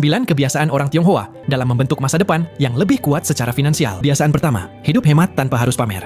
9 kebiasaan orang Tionghoa dalam membentuk masa depan yang lebih kuat secara finansial. Kebiasaan pertama, hidup hemat tanpa harus pamer.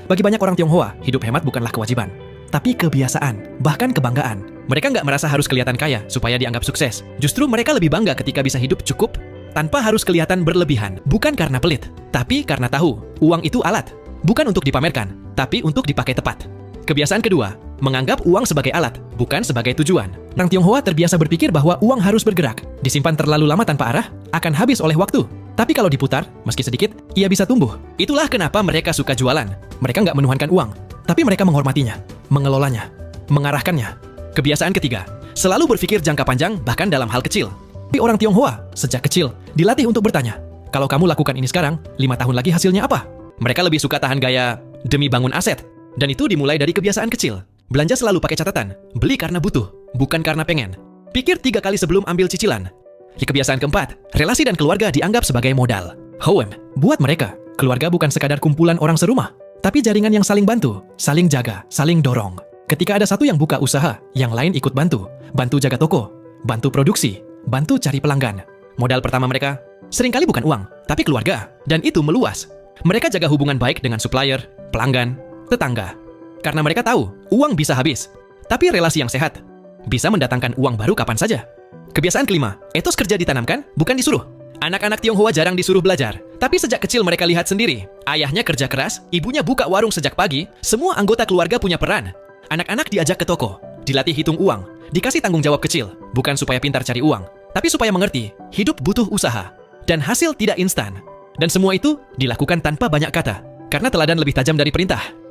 Bagi banyak orang Tionghoa, hidup hemat bukanlah kewajiban, tapi kebiasaan, bahkan kebanggaan. Mereka nggak merasa harus kelihatan kaya supaya dianggap sukses. Justru mereka lebih bangga ketika bisa hidup cukup tanpa harus kelihatan berlebihan. Bukan karena pelit, tapi karena tahu uang itu alat. Bukan untuk dipamerkan, tapi untuk dipakai tepat. Kebiasaan kedua, menganggap uang sebagai alat, bukan sebagai tujuan. Orang Tionghoa terbiasa berpikir bahwa uang harus bergerak. Disimpan terlalu lama tanpa arah, akan habis oleh waktu. Tapi kalau diputar, meski sedikit, ia bisa tumbuh. Itulah kenapa mereka suka jualan. Mereka nggak menuhankan uang, tapi mereka menghormatinya, mengelolanya, mengarahkannya. Kebiasaan ketiga, selalu berpikir jangka panjang bahkan dalam hal kecil. Tapi orang Tionghoa, sejak kecil, dilatih untuk bertanya, kalau kamu lakukan ini sekarang, 5 tahun lagi hasilnya apa? Mereka lebih suka tahan gaya demi bangun aset. Dan itu dimulai dari kebiasaan kecil. Belanja selalu pakai catatan, beli karena butuh, bukan karena pengen. Pikir 3 kali sebelum ambil cicilan. Kebiasaan keempat, relasi dan keluarga dianggap sebagai modal. Home, buat mereka, keluarga bukan sekadar kumpulan orang serumah, tapi jaringan yang saling bantu, saling jaga, saling dorong. Ketika ada satu yang buka usaha, yang lain ikut bantu. Bantu jaga toko, bantu produksi, bantu cari pelanggan. Modal pertama mereka, seringkali bukan uang, tapi keluarga. Dan itu meluas. Mereka jaga hubungan baik dengan supplier, pelanggan, tetangga. Karena mereka tahu, uang bisa habis. Tapi relasi yang sehat bisa mendatangkan uang baru kapan saja. Kebiasaan kelima, etos kerja ditanamkan, bukan disuruh. Anak-anak Tionghoa jarang disuruh belajar. Tapi sejak kecil mereka lihat sendiri. Ayahnya kerja keras, ibunya buka warung sejak pagi, semua anggota keluarga punya peran. Anak-anak diajak ke toko, dilatih hitung uang, dikasih tanggung jawab kecil. Bukan supaya pintar cari uang, tapi supaya mengerti, hidup butuh usaha. Dan hasil tidak instan. Dan semua itu dilakukan tanpa banyak kata. Karena teladan lebih tajam dari perintah.